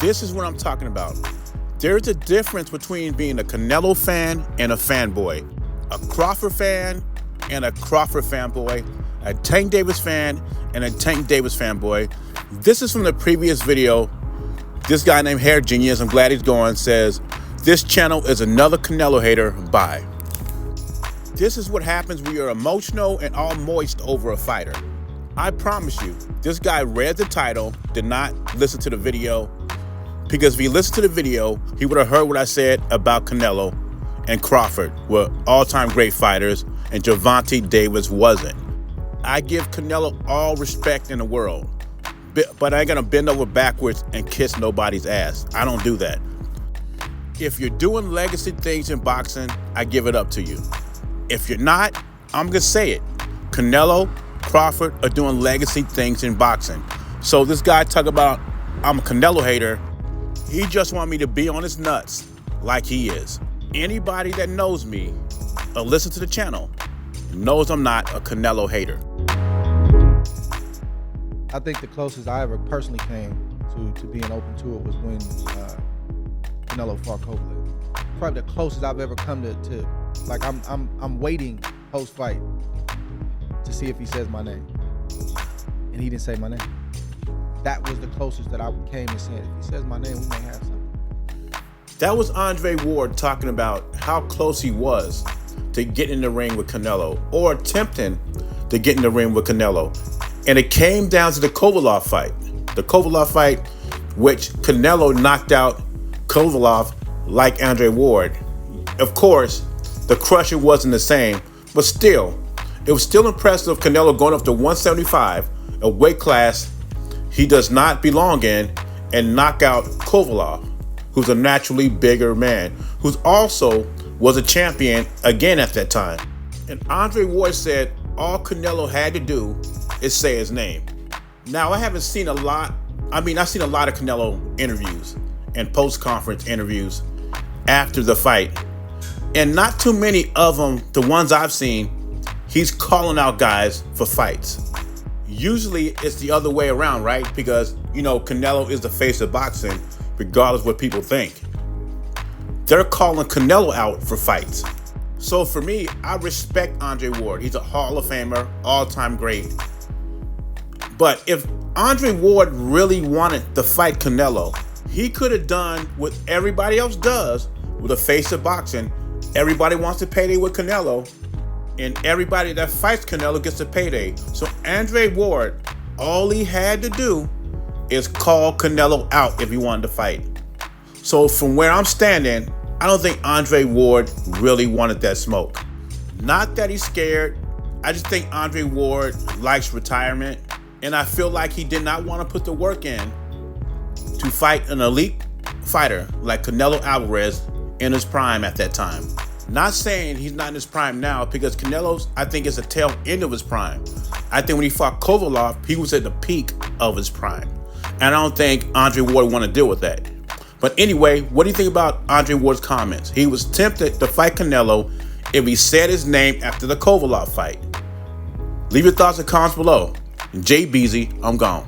This is what I'm talking about. There's a difference between being a Canelo fan and a fanboy, a Crawford fan and a Crawford fanboy, a Tank Davis fan and a Tank Davis fanboy. This is from the previous video. This guy named Hair Genius, I'm glad he's going, says, "This channel is another Canelo hater, bye." This is what happens when you're emotional and all moist over a fighter. I promise you, this guy read the title, did not listen to the video, because if he listened to the video, he would have heard what I said about Canelo and Crawford were all-time great fighters, and Gervonta Davis wasn't. I give Canelo all respect in the world, but I ain't gonna bend over backwards and kiss nobody's ass. I don't do that. If you're doing legacy things in boxing, I give it up to you. If you're not, I'm gonna say it. Canelo, Crawford are doing legacy things in boxing. So this guy talk about I'm a Canelo hater. He just want me to be on his nuts like he is. Anybody that knows me or listen to the channel knows I'm not a Canelo hater. I think the closest I ever personally came to being open to it was when Canelo fought Kovalev. Probably the closest I've ever come to like I'm waiting post-fight to see if he says my name. And he didn't say my name. That was the closest that I came to saying, if he says my name, we may have something. That was Andre Ward talking about how close he was to get in the ring with Canelo, or attempting to get in the ring with Canelo. And it came down to the Kovalev fight. The Kovalev fight, which Canelo knocked out Kovalev like Andre Ward. Of course, the crusher wasn't the same, but still, it was still impressive Canelo going up to 175, a weight class he does not belong in, and knock out Kovalev, who's a naturally bigger man, who's also was a champion again at that time. And Andre Ward said all Canelo had to do is say his name. Now, I haven't seen a lot. I've seen a lot of Canelo interviews and post-conference interviews after the fight. And not too many of them, the ones I've seen, he's calling out guys for fights. Usually it's the other way around, right? Because, Canelo is the face of boxing, regardless of what people think. They're calling Canelo out for fights. So for me, I respect Andre Ward. He's a Hall of Famer, all-time great. But if Andre Ward really wanted to fight Canelo, he could have done what everybody else does with the face of boxing. Everybody wants a payday with Canelo, and everybody that fights Canelo gets a payday. So Andre Ward, all he had to do is call Canelo out if he wanted to fight. So from where I'm standing, I don't think Andre Ward really wanted that smoke. Not that he's scared. I just think Andre Ward likes retirement, and I feel like he did not want to put the work in to fight an elite fighter like Canelo Alvarez in his prime at that time. Not saying he's not in his prime now, because Canelo's, I think, is the tail end of his prime. I think when he fought Kovalev, he was at the peak of his prime. And I don't think Andre Ward want to deal with that. But anyway, what do you think about Andre Ward's comments? He was tempted to fight Canelo if he said his name after the Kovalev fight. Leave your thoughts and comments below. Jay Beezy, I'm gone.